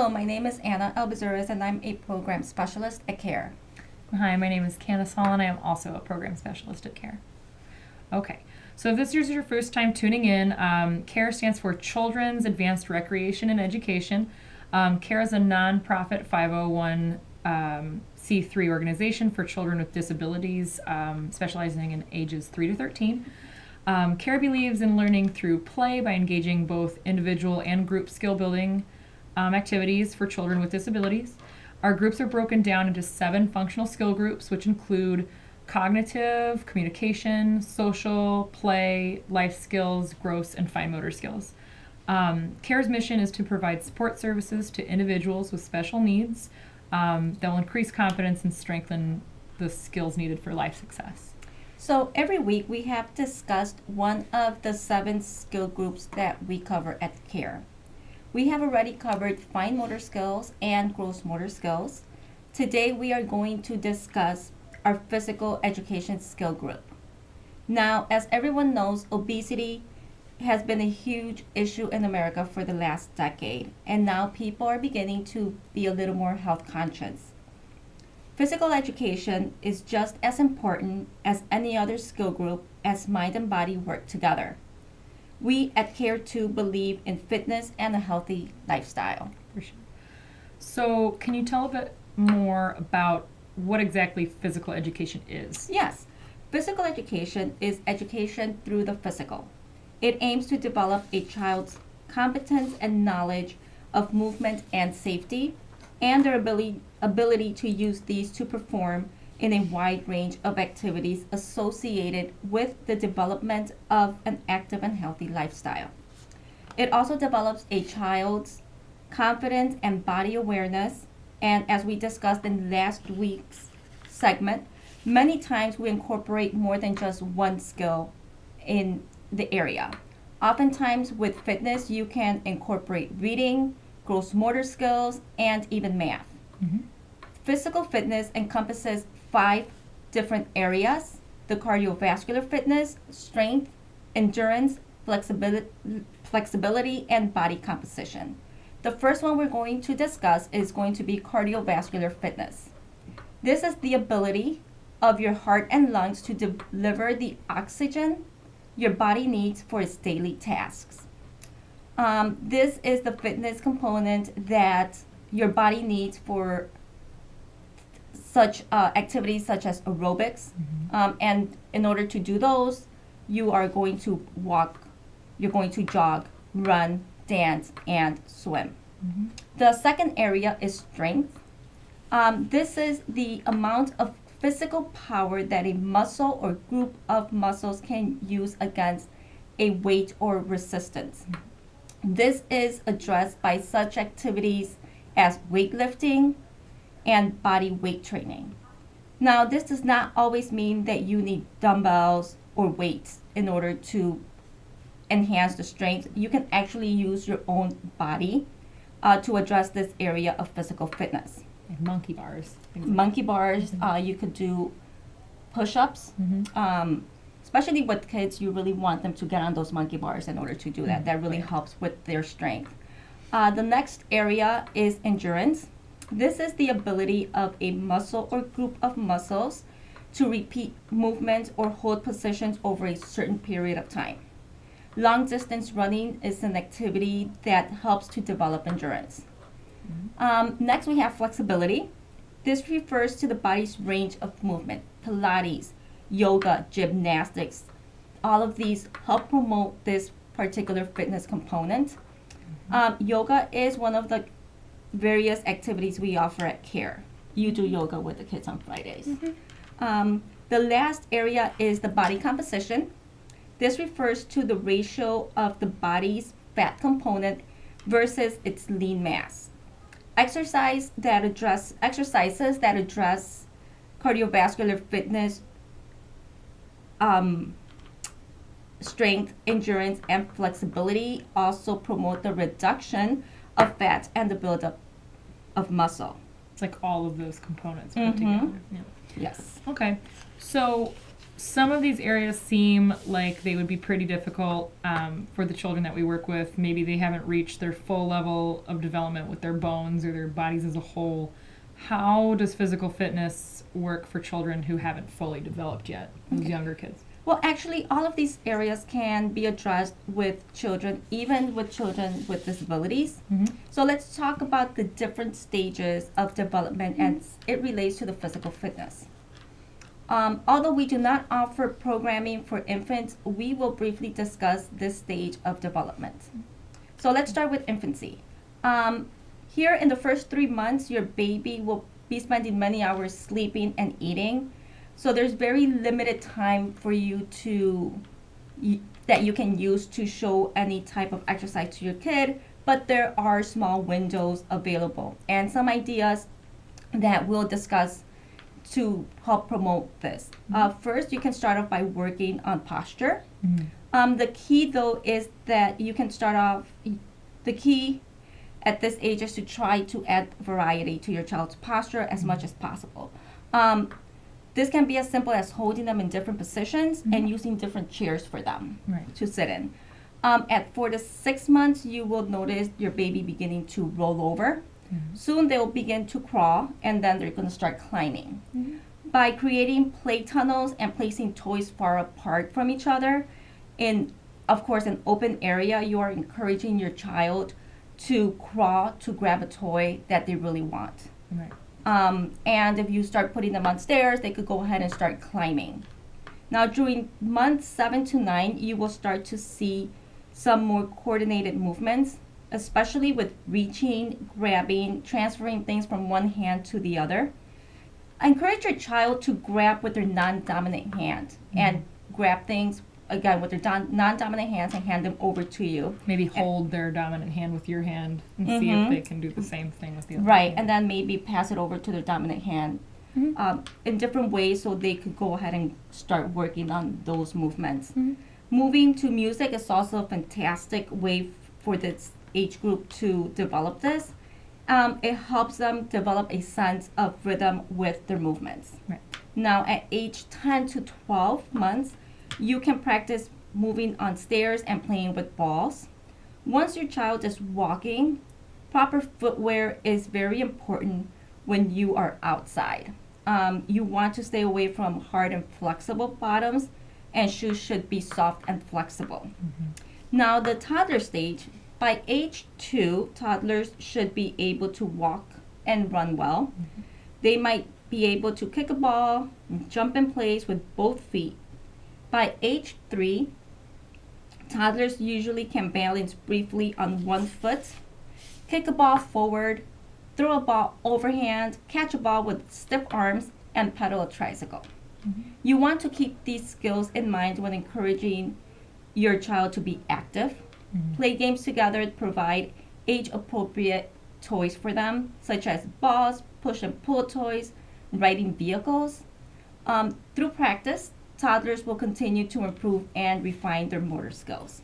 Hello, my name is Anna Albazuras, and I'm a program specialist at C.A.R.E. Hi, my name is Candace Hall, and I am also a program specialist at C.A.R.E. Okay, so if this is your first time tuning in, C.A.R.E stands for Children's Advanced Recreation and Education. C.A.R.E is a nonprofit 501c3 organization for children with disabilities, specializing in ages 3 to 13. C.A.R.E believes in learning through play by engaging both individual and group skill building activities for children with disabilities. Our groups are broken down into 7 functional skill groups, which include cognitive, communication, social, play, life skills, gross, and fine motor skills. C.A.R.E's mission is to provide support services to individuals with special needs that will increase confidence and strengthen the skills needed for life success. So every week we have discussed one of the 7 skill groups that we cover at C.A.R.E. We have already covered fine motor skills and gross motor skills. Today we are going to discuss our physical education skill group. Now, as everyone knows, obesity has been a huge issue in America for the last decade, and now people are beginning to be a little more health conscious. Physical education is just as important as any other skill group as mind and body work together. We at C.A.R.E too believe in fitness and a healthy lifestyle. For sure. So, can you tell a bit more about what exactly physical education is? Yes, physical education is education through the physical. It aims to develop a child's competence and knowledge of movement and safety, and their ability to use these to perform in a wide range of activities associated with the development of an active and healthy lifestyle. It also develops a child's confidence and body awareness, and as we discussed in last week's segment, many times we incorporate more than just one skill in the area. Oftentimes with fitness, you can incorporate reading, gross motor skills, and even math. Mm-hmm. Physical fitness encompasses 5 different areas: the cardiovascular fitness, strength, endurance, flexibility, and body composition. The first one we're going to discuss is going to be cardiovascular fitness. This is the ability of your heart and lungs to deliver the oxygen your body needs for its daily tasks. This is the fitness component that your body needs for such activities such as aerobics. And in order to do those, you are going to walk, you're going to jog, run, dance, and swim. Mm-hmm. The second area is strength. This is the amount of physical power that a muscle or group of muscles can use against a weight or resistance. This is addressed by such activities as weightlifting and body weight training. Now, this does not always mean that you need dumbbells or weights in order to enhance the strength. You can actually use your own body to address this area of physical fitness. Like monkey bars. Monkey bars, you could do push-ups. Mm-hmm. Especially with kids, you really want them to get on those monkey bars in order to do that. That really helps with their strength. The next area is endurance. This is the ability of a muscle or group of muscles to repeat movements or hold positions over a certain period of time. Long distance running is an activity that helps to develop endurance. Next, we have flexibility. This refers to the body's range of movement. Pilates, yoga, gymnastics, all of these help promote this particular fitness component. Yoga is one of the various activities we offer at C.A.R.E. You do yoga with the kids on Fridays. The last area is the body composition. This refers to the ratio of the body's fat component versus its lean mass. Exercises that address cardiovascular fitness, strength, endurance, and flexibility also promote the reduction of fat and the buildup of muscle. It's like all of those components put together. Yeah. Yes. Okay. So, some of these areas seem like they would be pretty difficult for the children that we work with. Maybe they haven't reached their full level of development with their bones or their bodies as a whole. How does physical fitness work for children who haven't fully developed yet, those younger kids? Well, actually, all of these areas can be addressed with children, even with children with disabilities. So let's talk about the different stages of development, and it relates to the physical fitness. Although we do not offer programming for infants, we will briefly discuss this stage of development. So let's start with infancy. Here in the first 3 months, your baby will be spending many hours sleeping and eating. So there's very limited time for you that you can use to show any type of exercise to your kid, but there are small windows available and some ideas that we'll discuss to help promote this. First, you can start off by working on posture. The key though is that you can start off, the key at this age is to try to add variety to your child's posture as much as possible. This can be as simple as holding them in different positions and using different chairs for them to sit in. At 4 to 6 months, you will notice your baby beginning to roll over. Soon they will begin to crawl, and then they're going to start climbing. By creating play tunnels and placing toys far apart from each other, in, of course, an open area, you are encouraging your child to crawl to grab a toy that they really want. And if you start putting them on stairs, they could go ahead and start climbing. Now, during months 7 to 9, you will start to see some more coordinated movements, especially with reaching, grabbing, transferring things from one hand to the other. Encourage your child to grab with their non-dominant hand and grab things again with their non-dominant hands and hand them over to you. Maybe hold their dominant hand with your hand and see if they can do the same thing with the other hand. hand. And then maybe pass it over to their dominant hand in different ways so they could go ahead and start working on those movements. Moving to music is also a fantastic way for this age group to develop this. It helps them develop a sense of rhythm with their movements. Now, at age 10 to 12 months, you can practice moving on stairs and playing with balls. Once your child is walking, proper footwear is very important when you are outside. You want to stay away from hard and flexible bottoms, and shoes should be soft and flexible. Now, the toddler stage, by age 2, toddlers should be able to walk and run well. They might be able to kick a ball and jump in place with both feet. By age 3, toddlers usually can balance briefly on one foot, kick a ball forward, throw a ball overhand, catch a ball with stiff arms, and pedal a tricycle. You want to keep these skills in mind when encouraging your child to be active. Play games together provide age-appropriate toys for them, such as balls, push and pull toys, riding vehicles. Through practice, toddlers will continue to improve and refine their motor skills.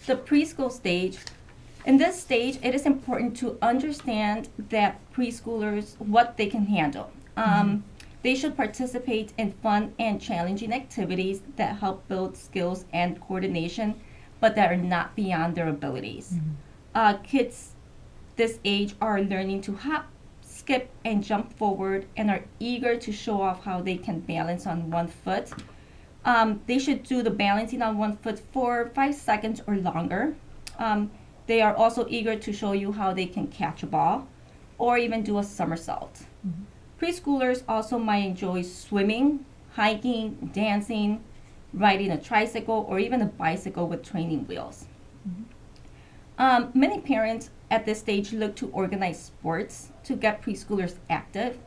The preschool stage. In this stage, it is important to understand that preschoolers, what they can handle. They should participate in fun and challenging activities that help build skills and coordination, but that are not beyond their abilities. Kids this age are learning to hop, skip, and jump forward and are eager to show off how they can balance on one foot. They should do the balancing on one foot for 5 seconds or longer. They are also eager to show you how they can catch a ball or even do a somersault. Preschoolers also might enjoy swimming, hiking, dancing, riding a tricycle, or even a bicycle with training wheels. Many parents at this stage look to organize sports to get preschoolers active,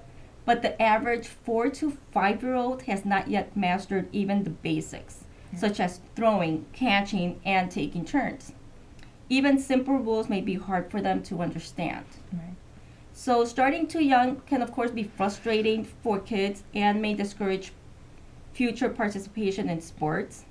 but the average 4 to 5-year-old has not yet mastered even the basics, such as throwing, catching, and taking turns. Even simple rules may be hard for them to understand. So starting too young can of course be frustrating for kids and may discourage future participation in sports.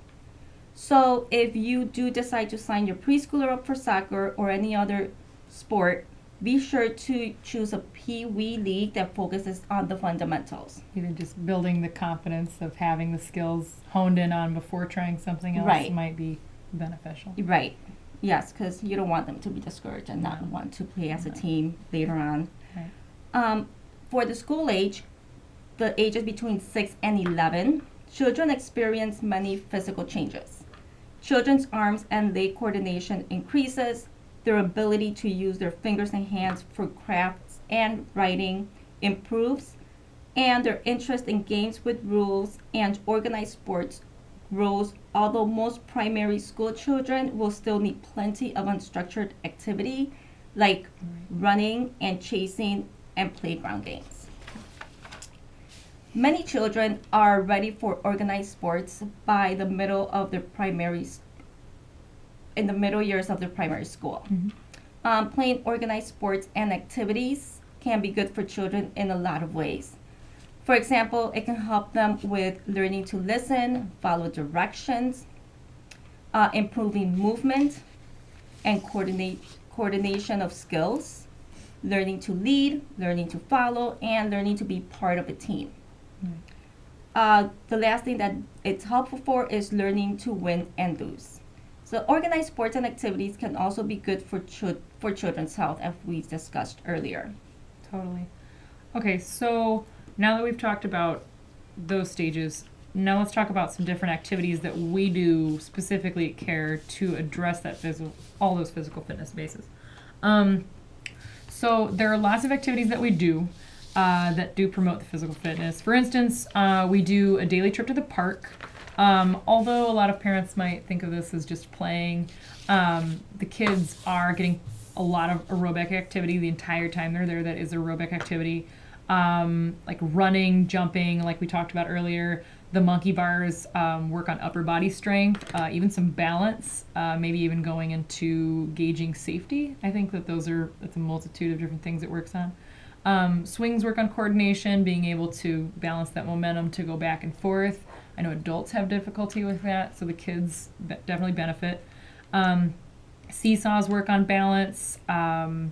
So if you do decide to sign your preschooler up for soccer or any other sport, be sure to choose a Pee-wee league that focuses on the fundamentals. Even just building the confidence of having the skills honed in on before trying something else Right. might be beneficial. Right. Yes, because you don't want them to be discouraged and not No. want to play as a No. team later on. Right. For the school age, the ages between 6 and 11, children experience many physical changes. Children's arms and leg coordination increases, their ability to use their fingers and hands for crafts and writing improves, and their interest in games with rules and organized sports grows, although most primary school children will still need plenty of unstructured activity like running and chasing and playground games. Many children are ready for organized sports by the middle of their in the middle years of their primary school. Playing organized sports and activities can be good for children in a lot of ways. For example, it can help them with learning to listen, follow directions, improving movement and coordination of skills, learning to lead, learning to follow, and learning to be part of a team. The last thing that it's helpful for is learning to win and lose. So organized sports and activities can also be good for children's health, as we discussed earlier. Totally. Okay, so now that we've talked about those stages, now let's talk about some different activities that we do specifically at C.A.R.E. to address that all those physical fitness bases. So there are lots of activities that we do that do promote the physical fitness. For instance, we do a daily trip to the park. Although a lot of parents might think of this as just playing, the kids are getting a lot of aerobic activity the entire time they're there. That is aerobic activity, like running, jumping, like we talked about earlier. The monkey bars work on upper body strength, even some balance, maybe even going into gauging safety. I think that that's a multitude of different things it works on. Swings work on coordination, being able to balance that momentum to go back and forth. I know adults have difficulty with that, so the kids definitely benefit. Seesaws work on balance. I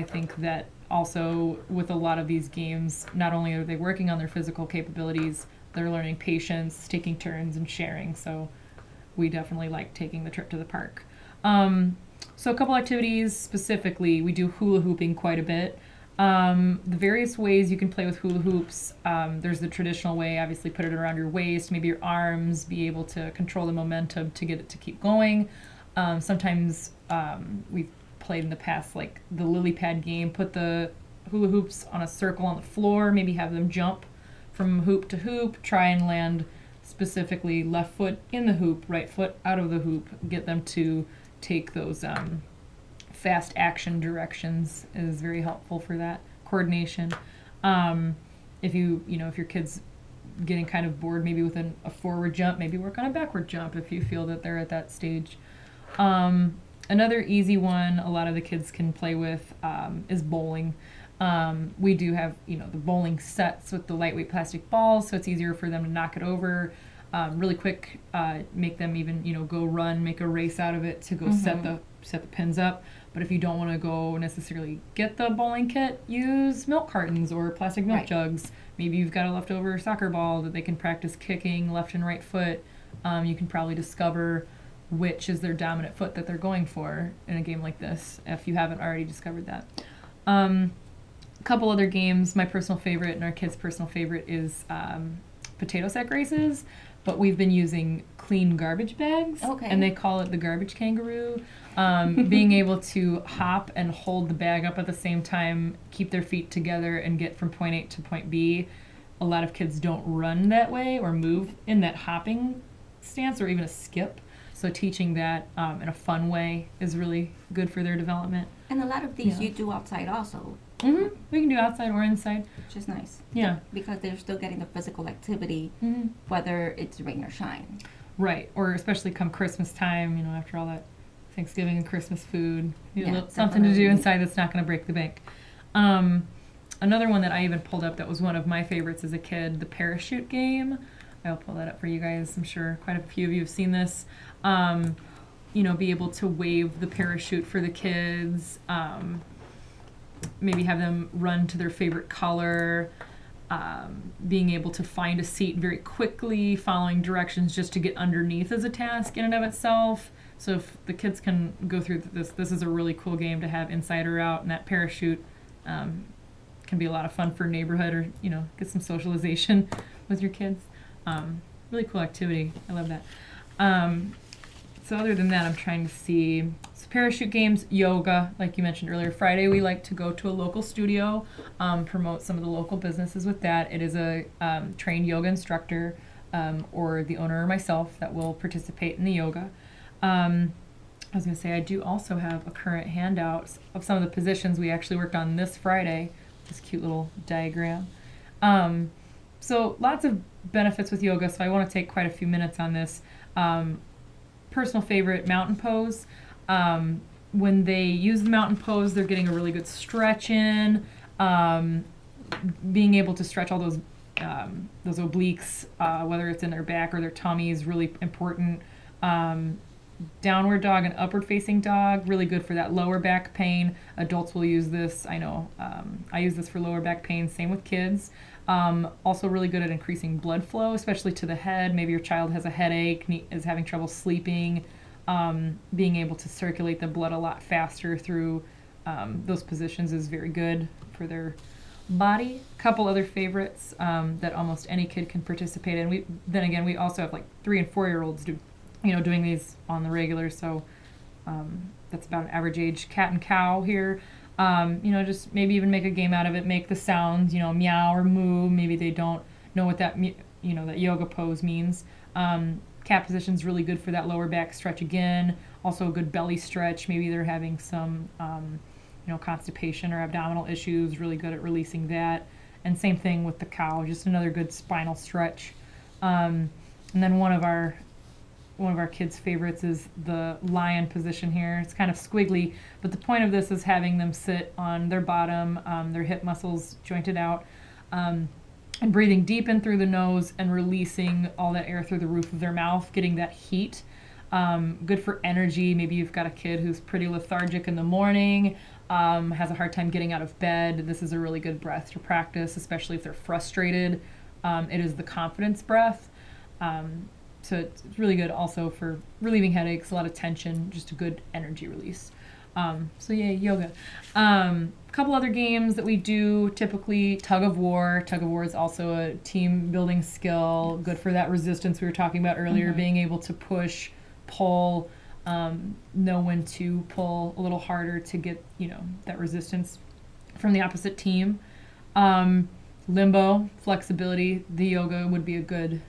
think that also with a lot of these games, not only are they working on their physical capabilities, they're learning patience, taking turns, and sharing. So we definitely like taking the trip to the park. So a couple activities specifically, we do hula hooping quite a bit. The various ways you can play with hula hoops. There's the traditional way, obviously put it around your waist, maybe your arms, be able to control the momentum to get it to keep going. Sometimes we've played in the past like the lily pad game, put the hula hoops on a circle on the floor, maybe have them jump from hoop to hoop, try and land specifically left foot in the hoop, right foot out of the hoop, get them to take those fast action directions is very helpful for that coordination. If your kid's getting kind of bored maybe with a forward jump, maybe work on a backward jump if you feel that they're at that stage. Another easy one a lot of the kids can play with is bowling. We do have the bowling sets with the lightweight plastic balls, so it's easier for them to knock it over really quick, make them even go run, make a race out of it to go set the pins up. But if you don't want to go necessarily get the bowling kit, use milk cartons or plastic milk jugs. Maybe you've got a leftover soccer ball that they can practice kicking left and right foot. You can probably discover which is their dominant foot that they're going for in a game like this, if you haven't already discovered that. A couple other games, my personal favorite and our kids' personal favorite is potato sack races, but we've been using clean garbage bags, and they call it the garbage kangaroo. Being able to hop and hold the bag up at the same time, keep their feet together, and get from point A to point B. A lot of kids don't run that way or move in that hopping stance or even a skip. So teaching that in a fun way is really good for their development. And a lot of these you do outside also. We can do outside or inside. Which is nice. Yeah. Because they're still getting the physical activity, whether it's rain or shine. Right. Or especially come Christmas time, after all that Thanksgiving and Christmas food. Something to do inside that's not going to break the bank. Another one that I even pulled up that was one of my favorites as a kid, the parachute game. I'll pull that up for you guys. I'm sure quite a few of you have seen this. Be able to wave the parachute for the kids. maybe have them run to their favorite color, being able to find a seat very quickly, following directions just to get underneath is a task in and of itself. So if the kids can go through this is a really cool game to have inside or out, and that parachute can be a lot of fun for neighborhood or, get some socialization with your kids. Really cool activity. I love that. So other than that, I'm trying to see. So parachute games, yoga, like you mentioned earlier. Friday, we like to go to a local studio, promote some of the local businesses with that. It is a trained yoga instructor or the owner or myself that will participate in the yoga. I was going to say, I do also have a current handout of some of the positions we actually worked on this Friday, this cute little diagram. So lots of benefits with yoga, so I want to take quite a few minutes on this. Personal favorite, mountain pose. When they use the mountain pose, they're getting a really good stretch in. Being able to stretch all those obliques, whether it's in their back or their tummy, is really important. Downward dog and upward facing dog, really good for that lower back pain. Adults will use this. I know I use this for lower back pain, same with kids. Also really good at increasing blood flow, especially to the head. Maybe your child has a headache, is having trouble sleeping. Being able to circulate the blood a lot faster through those positions is very good for their body. A couple other favorites that almost any kid can participate in. We also have like 3 and 4 year olds doing these on the regular, so that's about an average age. Cat and cow here. Just maybe even make a game out of it, make the sounds, meow or moo. Maybe they don't know what that yoga pose means. Cat position's really good for that lower back stretch again. Also a good belly stretch. Maybe they're having some, constipation or abdominal issues, really good at releasing that. And same thing with the cow, just another good spinal stretch. And then one of our kids' favorites is the lion position here. It's kind of squiggly, but the point of this is having them sit on their bottom, their hip muscles jointed out, and breathing deep in through the nose and releasing all that air through the roof of their mouth, getting that heat. Good for energy. Maybe you've got a kid who's pretty lethargic in the morning, has a hard time getting out of bed. This is a really good breath to practice, especially if they're frustrated. It is the confidence breath. So it's really good also for relieving headaches, a lot of tension, just a good energy release. So yeah, yoga. Couple other games that we do, typically tug of war. Tug of war is also a team building skill, good for that resistance we were talking about earlier, being able to push, pull, know when to pull a little harder to get, that resistance from the opposite team. Limbo, flexibility. The yoga would be a good,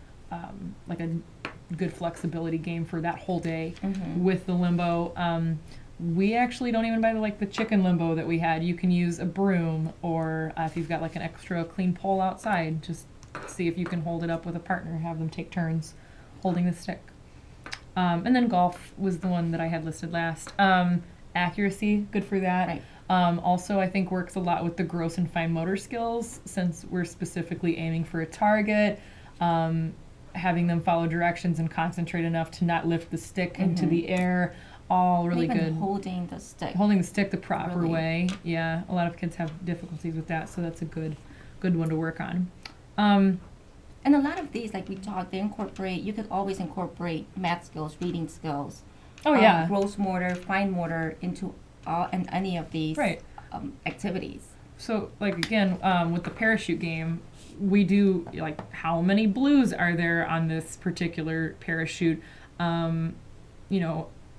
good flexibility game for that whole day with the limbo. We actually don't even buy the chicken limbo that we had. You can use a broom, or if you've got an extra clean pole outside, just see if you can hold it up with a partner, have them take turns holding the stick. And then golf was the one that I had listed last. Accuracy, good for that. Right. Also, I think works a lot with the gross and fine motor skills, since we're specifically aiming for a target. Having them follow directions and concentrate enough to not lift the stick into the air, all really even good. Holding the stick. Holding the stick the proper Really. way. Yeah, a lot of kids have difficulties with that, so that's a good one to work on. And a lot of these, like we talked, you could always incorporate math skills, reading skills. Oh yeah. Gross motor, fine motor into any of these Right. Activities. So again, with the parachute game, we do how many blues are there on this particular parachute?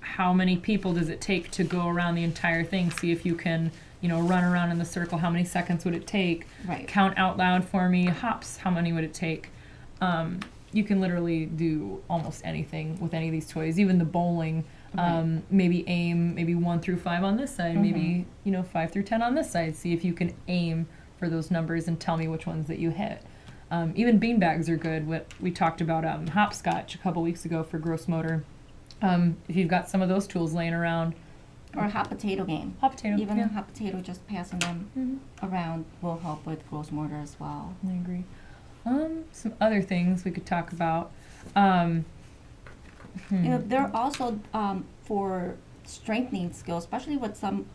How many people does it take to go around the entire thing? See if you can, run around in the circle. How many seconds would it take? Right. Count out loud for me. Hops, how many would it take? You can literally do almost anything with any of these toys, even the bowling. Right. Maybe aim 1 through 5 on this side, maybe 5 through 10 on this side. See if you can aim for those numbers and tell me which ones that you hit. Even beanbags are good. What we talked about hopscotch a couple weeks ago for gross motor. If you've got some of those tools laying around. Or a hot potato game. Hot potato, Even yeah. a hot potato, just passing them around will help with gross motor as well. I agree. Some other things we could talk about. There are also for strengthening skills, especially with some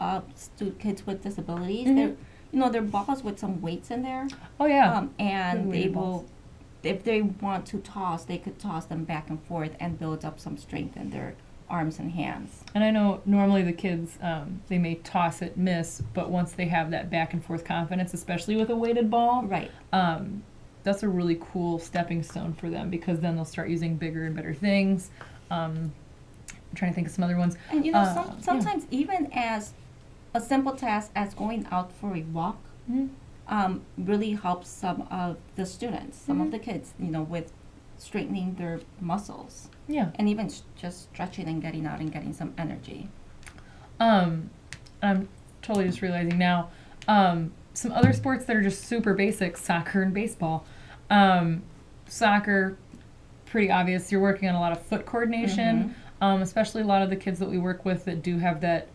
kids with disabilities. Mhm. They're, they're balls with some weights in there. Oh yeah. And Good they weighted will, balls. if they want to toss, they could toss them back and forth and build up some strength in their arms and hands. And I know normally the kids, they may toss it, miss, but once they have that back and forth confidence, especially with a weighted ball, Right. That's a really cool stepping stone for them because then they'll start using bigger and better things. I'm trying to think of some other ones. And sometimes even as a simple task as going out for a walk, really helps some of the students, some of the kids, with straightening their muscles. Yeah. And even just stretching and getting out and getting some energy. I'm totally just realizing now, some other sports that are just super basic, soccer and baseball. Soccer, pretty obvious. You're working on a lot of foot coordination, especially a lot of the kids that we work with that do have that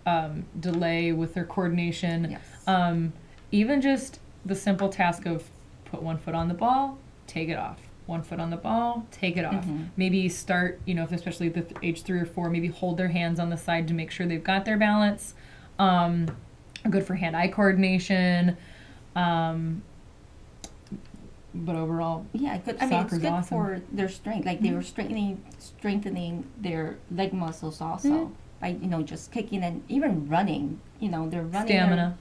delay with their coordination. Yes. Even just the simple task of put one foot on the ball, take it off. One foot on the ball, take it off. Maybe start, especially at the age 3 or 4, maybe hold their hands on the side to make sure they've got their balance. Good for hand-eye coordination. But overall, yeah, good. I mean, it's good awesome. for their strength. Like they were strengthening their leg muscles also by just kicking and even running. They're running. Stamina.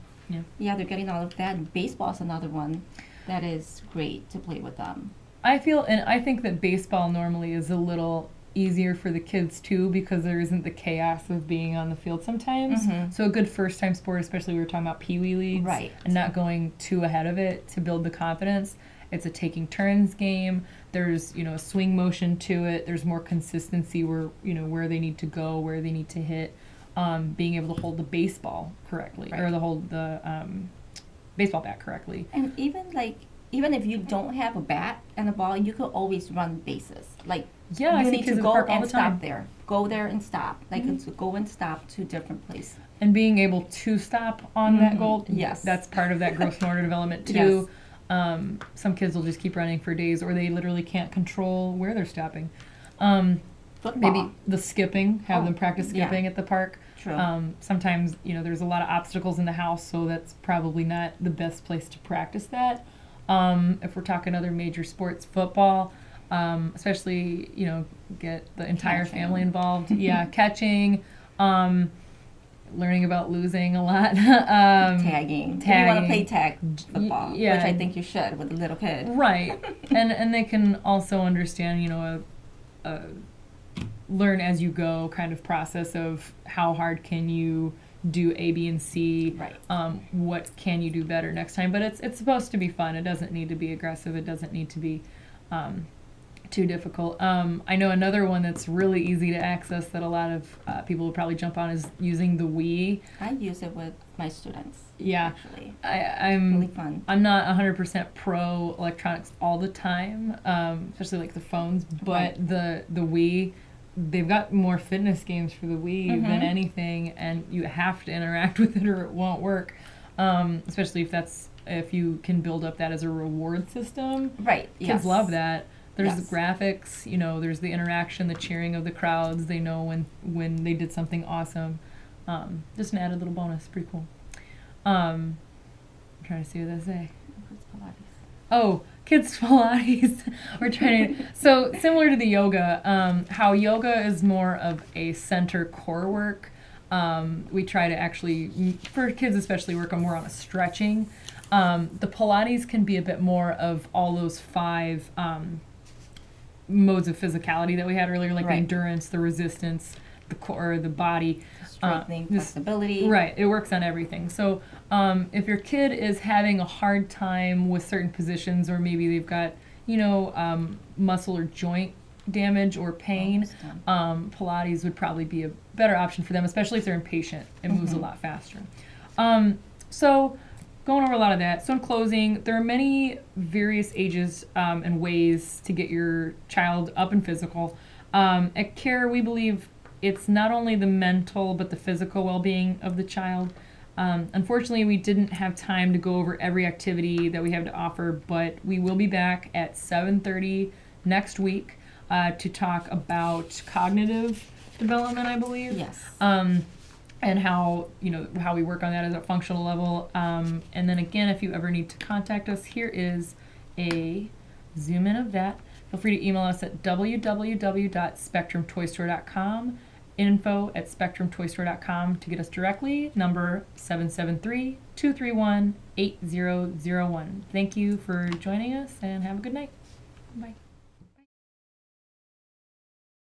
Yeah, they're getting all of that. And baseball's another one that is great to play with them. I think that baseball normally is a little easier for the kids too because there isn't the chaos of being on the field sometimes. So a good first time sport, especially we were talking about Pee Wee leagues, right, and not going too ahead of it to build the confidence. It's a taking turns game. There's a swing motion to it. There's more consistency where they need to go, where they need to hit. Being able to hold the baseball correctly, right, or hold the baseball bat correctly. And even if you don't have a bat and a ball, you could always run bases. Yeah, you need to go and stop the there. Go there and stop. It's go and stop to different places. And being able to stop on that goal, yes, that's part of that growth motor development too. Yes. Some kids will just keep running for days, or they literally can't control where they're stopping. Maybe the skipping, have them practice skipping at the park. True. Sometimes, there's a lot of obstacles in the house, so that's probably not the best place to practice that. If we're talking other major sports, football, especially, get the entire family involved. Yeah, catching, learning about losing a lot. Tagging. If you want to play tag football, which I think you should with a little kid. Right. and they can also understand, learn as you go kind of process of how hard can you do A, B, and C. Right. What can you do better next time? But it's supposed to be fun. It doesn't need to be aggressive. It doesn't need to be too difficult. I know another one that's really easy to access that a lot of people will probably jump on is using the Wii. I use it with my students. Yeah. Actually. I'm really fun. I'm not 100% pro electronics all the time, especially like the phones, but the Wii, they've got more fitness games for the Wii than anything, and you have to interact with it or it won't work. Especially if you can build up that as a reward system. Right. Kids love that. There's the graphics, there's the interaction, the cheering of the crowds. They know when they did something awesome. Just an added little bonus. Pretty cool. I'm trying to see what they say. Oh, kids Pilates. We're trying to. So similar to the yoga, how yoga is more of a center core work. We try to actually, for kids especially, work more on a stretching. The Pilates can be a bit more of all those 5 modes of physicality that we had earlier, like the endurance, the resistance, the core, the body. Strengthening, flexibility. Right, it works on everything. So if your kid is having a hard time with certain positions, or maybe they've got, muscle or joint damage or pain, Pilates would probably be a better option for them, especially if they're impatient. It moves a lot faster. So going over a lot of that. So in closing, there are many various ages and ways to get your child up and physical. At C.A.R.E, we believe it's not only the mental but the physical well-being of the child. Unfortunately, we didn't have time to go over every activity that we have to offer, but we will be back at 7:30 next week to talk about cognitive development, I believe. Yes. and how how we work on that as a functional level. And then again, if you ever need to contact us, here is a zoom in of that. Feel free to email us at www.spectrumtoystore.com, info@spectrumtoystore.com to get us directly, number 773-231-8001. Thank you for joining us and have a good night. Bye.